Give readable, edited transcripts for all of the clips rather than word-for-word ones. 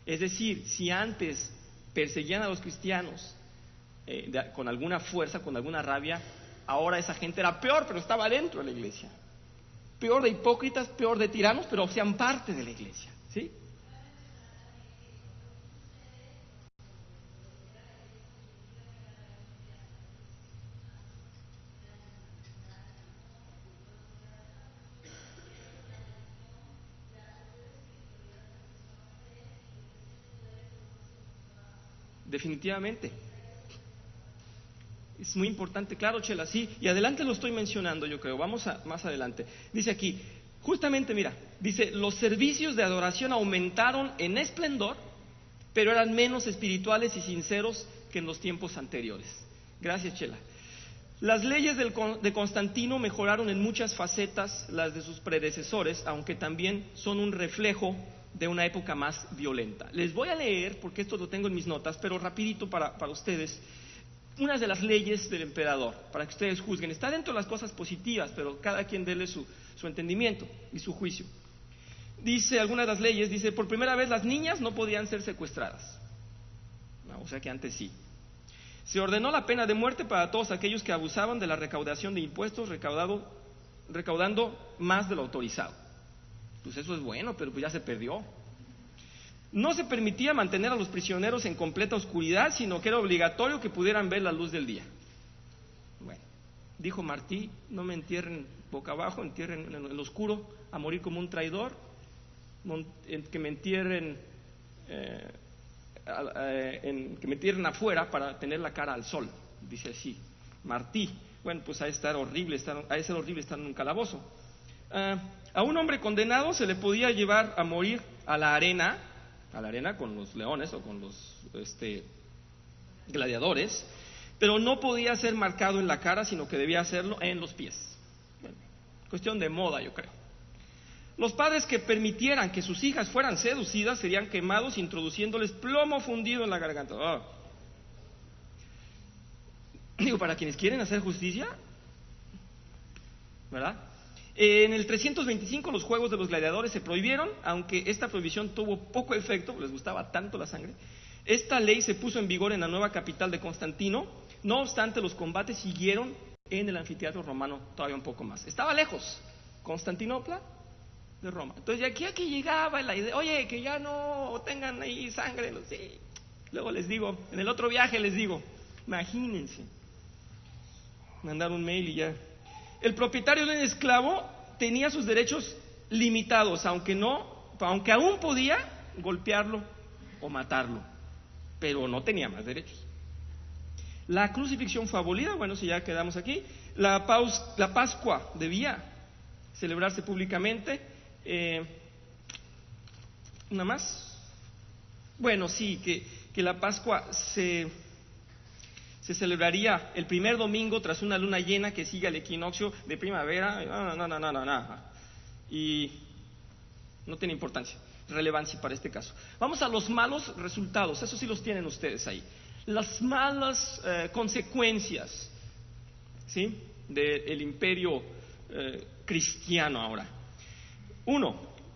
Es decir, si antes perseguían a los cristianos con alguna fuerza, con alguna rabia, ahora esa gente era peor, pero estaba dentro de la iglesia. Peor de hipócritas, peor de tiranos, pero sean parte de la iglesia, ¿sí? Definitivamente. Es muy importante, claro, Chela, sí. Y adelante lo estoy mencionando, yo creo. Vamos más adelante. Dice aquí, justamente, mira, dice, los servicios de adoración aumentaron en esplendor, pero eran menos espirituales y sinceros que en los tiempos anteriores. Gracias, Chela. Las leyes de Constantino mejoraron en muchas facetas las de sus predecesores, aunque también son un reflejo de una época más violenta. Les voy a leer, porque esto lo tengo en mis notas, pero rapidito para ustedes, unas de las leyes del emperador, para que ustedes juzguen. Está dentro de las cosas positivas, pero cada quien dele su entendimiento y su juicio. Dice, algunas de las leyes, dice, por primera vez las niñas no podían ser secuestradas. No, o sea que antes sí. Se ordenó la pena de muerte para todos aquellos que abusaban de la recaudación de impuestos recaudando más de lo autorizado. Pues eso es bueno, pero pues ya se perdió. No se permitía mantener a los prisioneros en completa oscuridad, sino que era obligatorio que pudieran ver la luz del día. Bueno, dijo Martí, no me entierren boca abajo, entierren en el oscuro, a morir como un traidor, que me entierren que me entierren afuera para tener la cara al sol, dice así Martí. Bueno, pues ha de ser horrible estar en un calabozo. A un hombre condenado se le podía llevar a morir a la arena con los leones o con los gladiadores, pero no podía ser marcado en la cara, sino que debía hacerlo en los pies. Bueno, cuestión de moda, yo creo. Los padres que permitieran que sus hijas fueran seducidas serían quemados introduciéndoles plomo fundido en la garganta. Digo, para quienes quieren hacer justicia, ¿verdad? En el 325 los juegos de los gladiadores se prohibieron, aunque esta prohibición tuvo poco efecto, les gustaba tanto la sangre. Esta ley se puso en vigor en la nueva capital de Constantino, no obstante los combates siguieron en el anfiteatro romano todavía un poco más. Estaba lejos, Constantinopla de Roma. Entonces, de aquí llegaba la idea, oye, que ya no tengan ahí sangre, sí. Luego les digo, en el otro viaje les digo, imagínense, mandar un mail y ya. El propietario de un esclavo tenía sus derechos limitados, aunque aún podía golpearlo o matarlo, pero no tenía más derechos. La crucifixión fue abolida, bueno, si ya quedamos aquí. La Pascua debía celebrarse públicamente. ¿Una más? Bueno, sí, que la Pascua se celebraría el primer domingo tras una luna llena que sigue al equinoccio de primavera. No. Y no tiene relevancia para este caso. Vamos a los malos resultados, eso sí los tienen ustedes ahí. Las malas consecuencias, ¿sí?, del imperio cristiano ahora.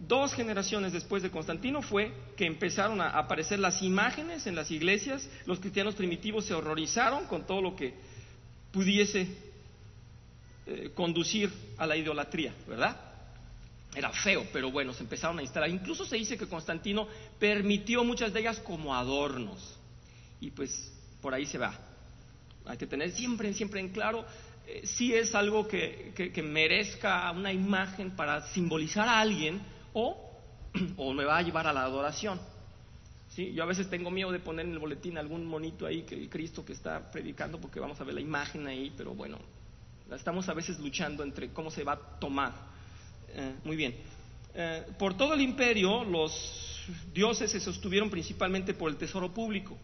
2 generaciones después de Constantino fue que empezaron a aparecer las imágenes en las iglesias. Los cristianos primitivos se horrorizaron con todo lo que pudiese conducir a la idolatría, ¿verdad? Era feo, pero bueno, se empezaron a instalar. Incluso se dice que Constantino permitió muchas de ellas como adornos. Y pues por ahí se va. Hay que tener siempre en claro si es algo que merezca una imagen para simbolizar a alguien o me va a llevar a la adoración. ¿Sí? Yo a veces tengo miedo de poner en el boletín algún monito ahí, que el Cristo que está predicando, porque vamos a ver la imagen ahí, pero bueno, estamos a veces luchando entre cómo se va a tomar. Muy bien. Por todo el imperio, los dioses se sostuvieron principalmente por el tesoro público.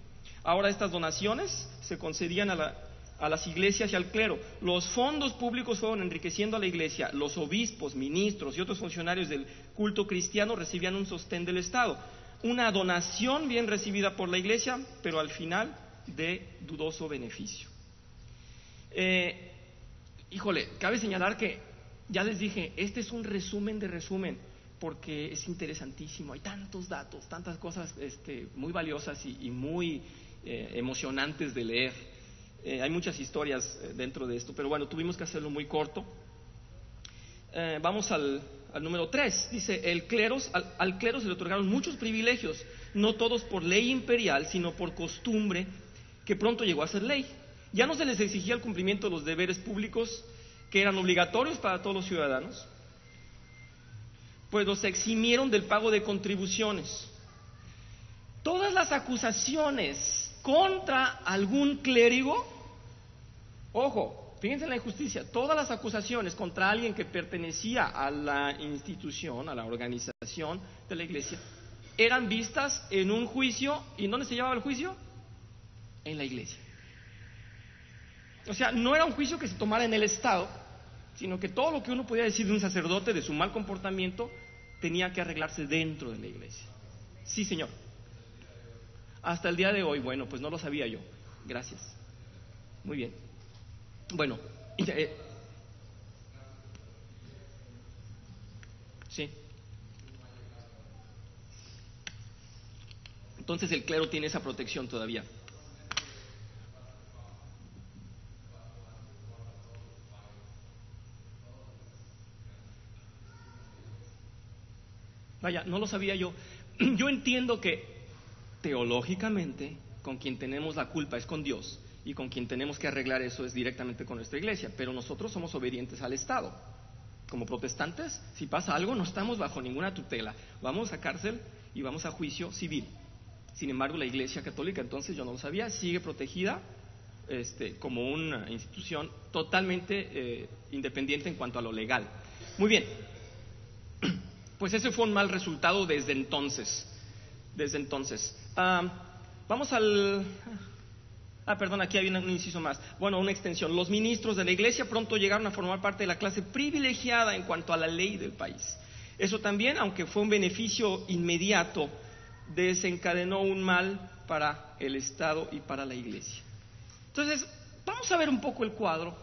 Ahora estas donaciones se concedían a las iglesias y al clero. Los fondos públicos fueron enriqueciendo a la iglesia. Los obispos, ministros y otros funcionarios del culto cristiano recibían un sostén del Estado. Una donación bien recibida por la iglesia, pero al final de dudoso beneficio. Cabe señalar que, ya les dije, este es un resumen de resumen. porque es interesantísimo. Hay tantos datos, tantas cosas muy valiosas y muy emocionantes de leer. Hay muchas historias dentro de esto, pero bueno, tuvimos que hacerlo muy corto. Vamos al número 3. Dice, al clero se le otorgaron muchos privilegios, no todos por ley imperial, sino por costumbre, que pronto llegó a ser ley. Ya no se les exigía el cumplimiento de los deberes públicos que eran obligatorios para todos los ciudadanos, pues los eximieron del pago de contribuciones. Todas las acusaciones contra algún clérigo, ojo, fíjense en la injusticia, todas las acusaciones contra alguien que pertenecía a la institución, a la organización de la iglesia, eran vistas en un juicio. ¿Y dónde se llevaba el juicio? En la iglesia. O sea, no era un juicio que se tomara en el Estado, sino que todo lo que uno podía decir de un sacerdote, de su mal comportamiento, tenía que arreglarse dentro de la iglesia. Sí, señor. Hasta el día de hoy, bueno, pues no lo sabía yo. Gracias. Muy bien. Bueno, sí. Entonces el clero tiene esa protección todavía. Vaya, no lo sabía yo. Yo entiendo que teológicamente con quien tenemos la culpa es con Dios y con quien tenemos que arreglar eso es directamente con nuestra iglesia, pero nosotros somos obedientes al Estado. Como protestantes, si pasa algo no estamos bajo ninguna tutela, vamos a cárcel y vamos a juicio civil. Sin embargo, la iglesia católica, entonces yo no lo sabía, sigue protegida como una institución totalmente independiente en cuanto a lo legal. Muy bien. Pues ese fue un mal resultado desde entonces. Vamos al... perdón, aquí había un inciso más. Bueno, una extensión. Los ministros de la iglesia pronto llegaron a formar parte de la clase privilegiada en cuanto a la ley del país. Eso también, aunque fue un beneficio inmediato, desencadenó un mal para el Estado y para la iglesia. Entonces, vamos a ver un poco el cuadro.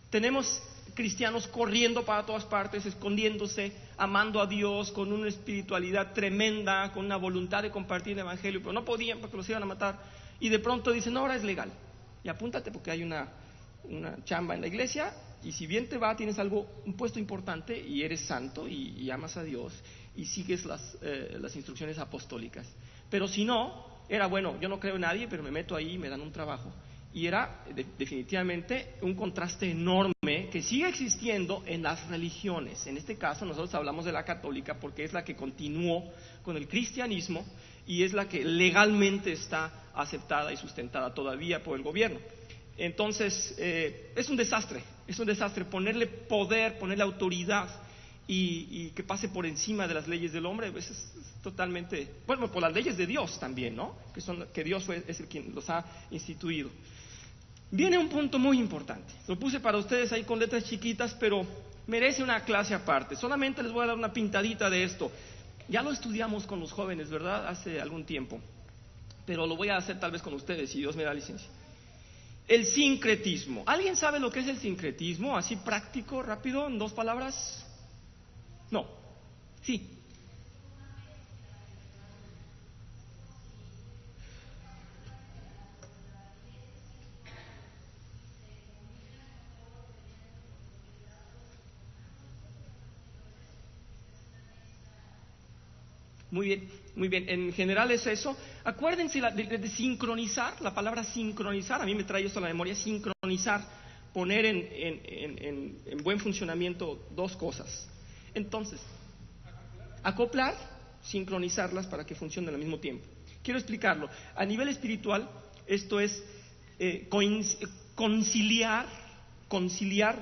Tenemos cristianos corriendo para todas partes, escondiéndose, amando a Dios, con una espiritualidad tremenda, con una voluntad de compartir el evangelio, pero no podían porque los iban a matar. Y de pronto dicen, no, ahora es legal. Y apúntate porque hay una chamba en la iglesia, y si bien te va, tienes un puesto importante y eres santo y amas a Dios y sigues las instrucciones apostólicas. Pero si no, era bueno, yo no creo en nadie, pero me meto ahí y me dan un trabajo. Y era definitivamente un contraste enorme que sigue existiendo en las religiones. En este caso nosotros hablamos de la católica porque es la que continuó con el cristianismo y es la que legalmente está aceptada y sustentada todavía por el gobierno. Entonces es un desastre ponerle poder, ponerle autoridad y que pase por encima de las leyes del hombre. Pues es totalmente, bueno, por las leyes de Dios también, ¿no? Que Dios es el quien los ha instituido. Viene un punto muy importante. Lo puse para ustedes ahí con letras chiquitas, pero merece una clase aparte. Solamente les voy a dar una pintadita de esto. Ya lo estudiamos con los jóvenes, ¿verdad? Hace algún tiempo. Pero lo voy a hacer tal vez con ustedes, si Dios me da licencia. El sincretismo. ¿Alguien sabe lo que es el sincretismo? Así práctico, rápido, en 2 palabras. No. Sí. Muy bien, muy bien. En general es eso. Acuérdense de sincronizar, la palabra sincronizar, a mí me trae esto a la memoria, sincronizar, poner en buen funcionamiento 2 cosas. Entonces, acoplar, sincronizarlas para que funcionen al mismo tiempo. Quiero explicarlo. A nivel espiritual, esto es conciliar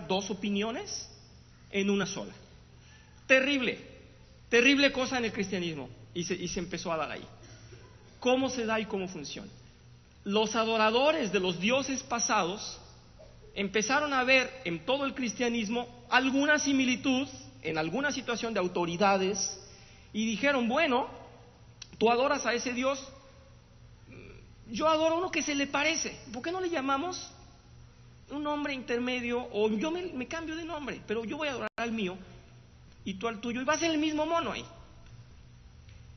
2 opiniones en una sola. Terrible cosa en el cristianismo. Y se empezó a dar ahí. ¿Cómo se da y cómo funciona? Los adoradores de los dioses pasados empezaron a ver en todo el cristianismo alguna similitud en alguna situación de autoridades y dijeron, bueno, tú adoras a ese Dios, yo adoro a uno que se le parece, ¿por qué no le llamamos un nombre intermedio? O yo me cambio de nombre, pero yo voy a adorar al mío. y tú al tuyo, y vas en el mismo mono ahí.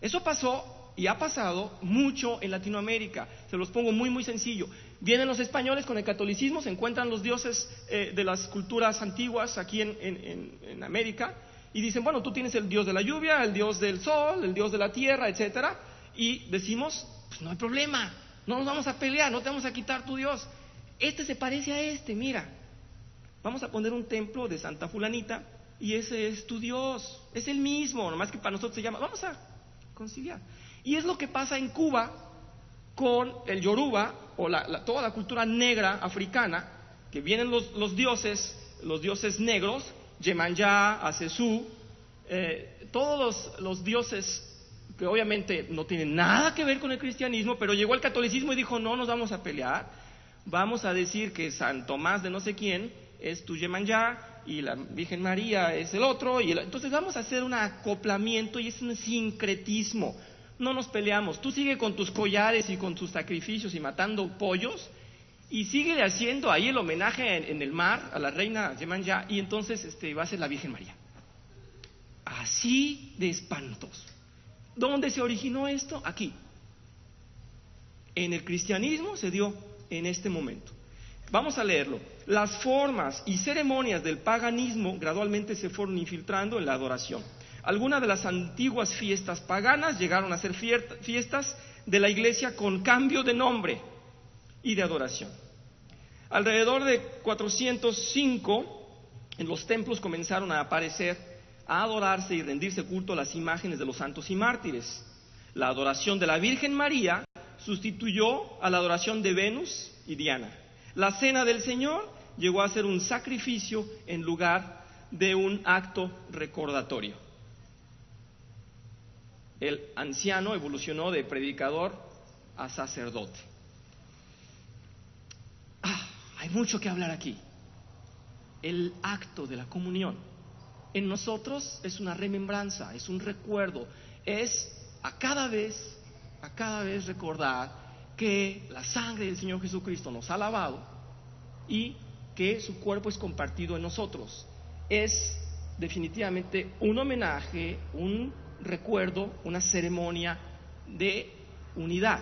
Eso pasó y ha pasado mucho en Latinoamérica. Se los pongo muy muy sencillo. Vienen los españoles con el catolicismo, se encuentran los dioses de las culturas antiguas aquí en América, y dicen, bueno, tú tienes el dios de la lluvia, el dios del sol, el dios de la tierra, etcétera, y decimos, pues no hay problema, no nos vamos a pelear, no te vamos a quitar tu dios. Este se parece a este, mira, vamos a poner un templo de Santa Fulanita y ese es tu dios, es el mismo, nomás que para nosotros se llama, vamos a conciliar. Y es lo que pasa en Cuba con el Yoruba o toda la cultura negra africana, que vienen los dioses negros, Yemanyá, Asesu, todos los dioses que obviamente no tienen nada que ver con el cristianismo, pero llegó el catolicismo y dijo, no nos vamos a pelear, vamos a decir que San Tomás de no sé quién es tu Yemanyá y la Virgen María es el otro, entonces vamos a hacer un acoplamiento y es un sincretismo. No nos peleamos, tú sigue con tus collares y con tus sacrificios y matando pollos y sigue haciendo ahí el homenaje en el mar a la reina Yemanyá y entonces va a ser la Virgen María. Así de espantoso. ¿Dónde se originó esto? Aquí. En el cristianismo se dio en este momento. Vamos a leerlo. Las formas y ceremonias del paganismo gradualmente se fueron infiltrando en la adoración. Algunas de las antiguas fiestas paganas llegaron a ser fiestas de la iglesia con cambio de nombre y de adoración. Alrededor de 405, en los templos comenzaron a aparecer, a adorarse y rendirse culto a las imágenes de los santos y mártires. La adoración de la Virgen María sustituyó a la adoración de Venus y Diana. La cena del Señor llegó a ser un sacrificio en lugar de un acto recordatorio. El anciano evolucionó de predicador a sacerdote. Hay mucho que hablar aquí. El acto de la comunión en nosotros es una remembranza, es un recuerdo, es a cada vez recordar que la sangre del Señor Jesucristo nos ha lavado y que su cuerpo es compartido en nosotros. Es definitivamente un homenaje, un recuerdo, una ceremonia de unidad,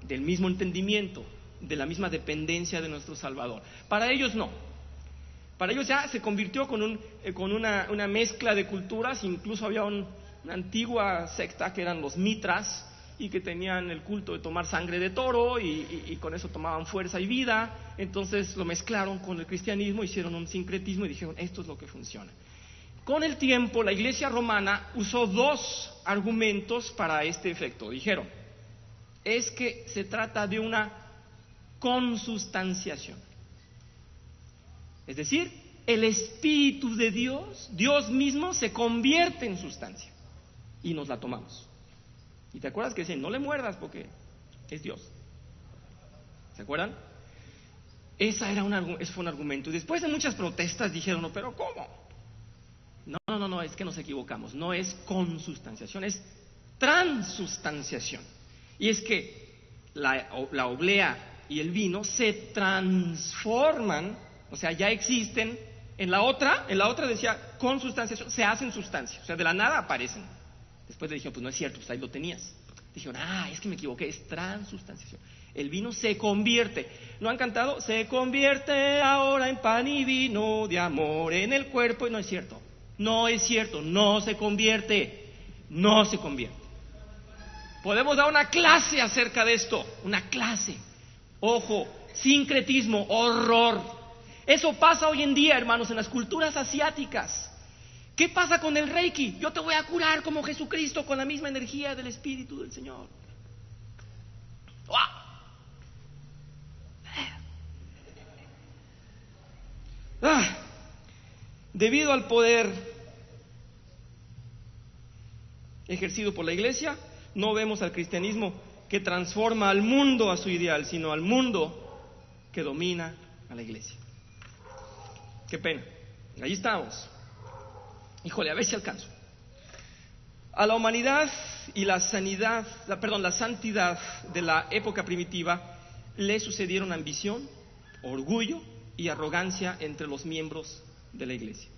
del mismo entendimiento, de la misma dependencia de nuestro Salvador. Para ellos no. Para ellos ya se convirtió con una mezcla de culturas. Incluso había una antigua secta que eran los mitras y que tenían el culto de tomar sangre de toro y con eso tomaban fuerza y vida. Entonces lo mezclaron con el cristianismo, hicieron un sincretismo y dijeron, esto es lo que funciona. Con el tiempo, la Iglesia romana usó dos argumentos para este efecto. Dijeron, es que se trata de una consustanciación. Es decir, el Espíritu de Dios, Dios mismo, se convierte en sustancia y nos la tomamos. ¿Y te acuerdas que decían, no le muerdas porque es Dios? ¿Se acuerdan? Ese fue un argumento. Y después de muchas protestas dijeron, no, pero ¿cómo? No, es que nos equivocamos. No es consustanciación, es transustanciación. Y es que la oblea y el vino se transforman, o sea, ya existen. En la otra decía consustanciación, se hacen sustancia, o sea, de la nada aparecen. Después le dijeron, pues no es cierto, pues ahí lo tenías. Dijeron, es que me equivoqué, es transustanciación. El vino se convierte. ¿No han cantado? Se convierte ahora en pan y vino de amor en el cuerpo. Y no es cierto, no se convierte. Podemos dar una clase acerca de esto, una clase. Ojo, sincretismo, horror. Eso pasa hoy en día, hermanos, en las culturas asiáticas. ¿Qué pasa con el Reiki? Yo te voy a curar como Jesucristo con la misma energía del Espíritu del Señor. Debido al poder ejercido por la Iglesia, no vemos al cristianismo que transforma al mundo a su ideal, sino al mundo que domina a la Iglesia. Qué pena. Ahí estamos. Híjole, a ver si alcanzo. A la humanidad y la santidad de la época primitiva le sucedieron ambición, orgullo y arrogancia entre los miembros de la Iglesia.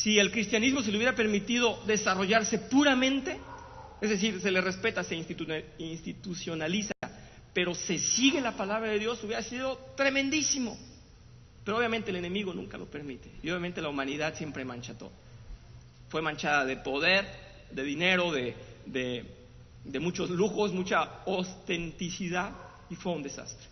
Si el cristianismo se le hubiera permitido desarrollarse puramente, es decir, se le respeta, se institucionaliza, pero se sigue la palabra de Dios, hubiera sido tremendísimo. Pero obviamente el enemigo nunca lo permite. Y obviamente la humanidad siempre mancha todo. Fue manchada de poder, de dinero, de muchos lujos, mucha ostenticidad, y fue un desastre.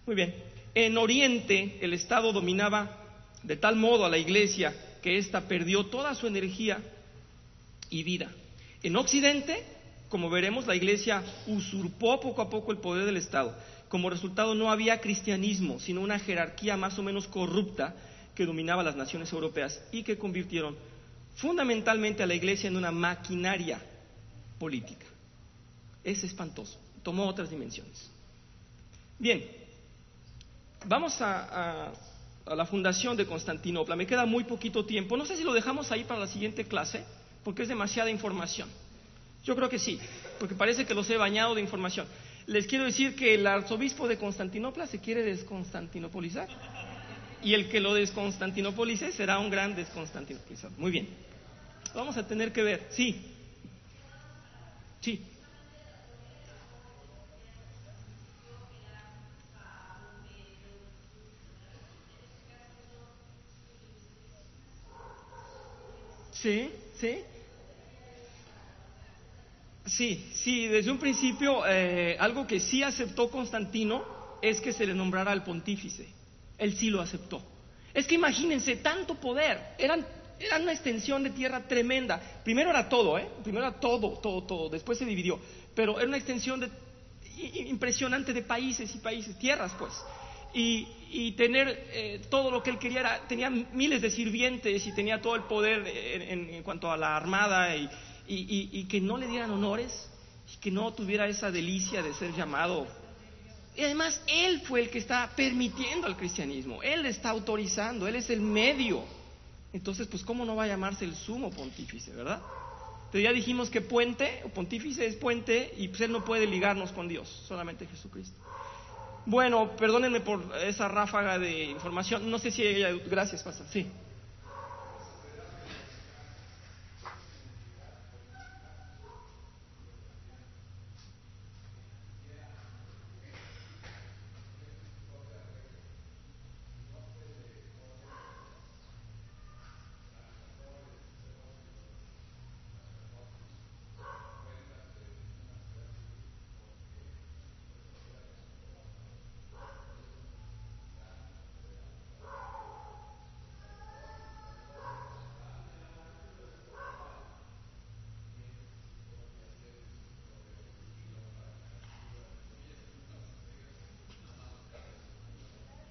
Muy bien. En Oriente el Estado dominaba de tal modo a la Iglesia que ésta perdió toda su energía y vida. En Occidente, como veremos, la Iglesia usurpó poco a poco el poder del Estado. Como resultado no había cristianismo, sino una jerarquía más o menos corrupta que dominaba las naciones europeas y que convirtieron fundamentalmente a la Iglesia en una maquinaria política. Es espantoso, tomó otras dimensiones. Bien, vamos a la fundación de Constantinopla. Me queda muy poquito tiempo. No sé si lo dejamos ahí para la siguiente clase, porque es demasiada información. Yo creo que sí, porque parece que los he bañado de información. Les quiero decir que el arzobispo de Constantinopla se quiere desconstantinopolizar, y el que lo desconstantinopolice será un gran desconstantinopolizador. Muy bien, vamos a tener que ver. Sí, sí. Sí, sí. Sí, desde un principio algo que sí aceptó Constantino es que se le nombrara al pontífice. Él sí lo aceptó. Es que imagínense, tanto poder, eran una extensión de tierra tremenda. Primero era todo, primero era todo, después se dividió. Pero era una extensión impresionante de países y países, tierras pues. Y tener todo lo que él quería, tenía miles de sirvientes y tenía todo el poder en cuanto a la armada y que no le dieran honores, y que no tuviera esa delicia de ser llamado. Y además él fue el que está permitiendo el cristianismo, él está autorizando, él es el medio. Entonces, pues cómo no va a llamarse el sumo pontífice, ¿verdad? Pero ya dijimos que puente, o pontífice es puente, y pues él no puede ligarnos con Dios, solamente Jesucristo. Bueno, perdónenme por esa ráfaga de información, no sé si ella... Gracias, pastor, sí.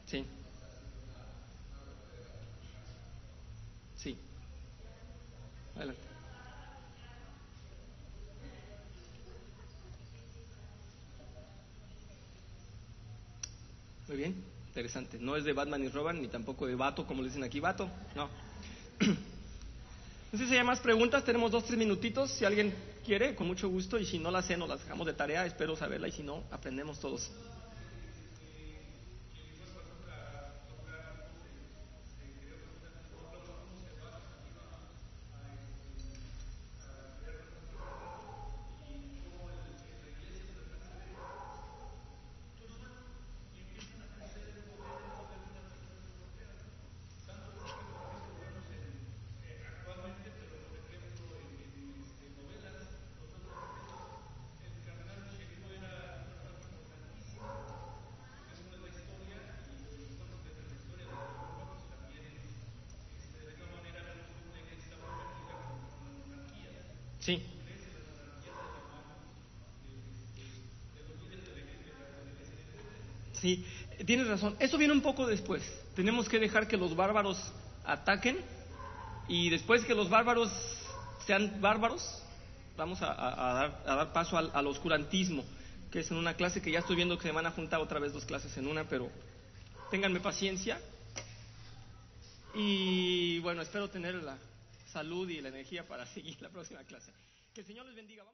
Sí, sí, adelante. Muy bien, interesante. No es de Batman y Robin, ni tampoco de Vato, como le dicen aquí, Vato, no. No sé si hay más preguntas, tenemos 2-3 minutitos, si alguien quiere, con mucho gusto, y si no las sé, nos las dejamos de tarea, espero saberla, y si no, aprendemos todos. Sí, sí, tienes razón. Eso viene un poco después. Tenemos que dejar que los bárbaros ataquen y después que los bárbaros sean bárbaros, vamos a dar paso al oscurantismo, que es en una clase que ya estoy viendo que se van a juntar otra vez 2 clases en una, pero ténganme paciencia. Y bueno, espero tener la salud y la energía para seguir la próxima clase. Que el Señor les bendiga.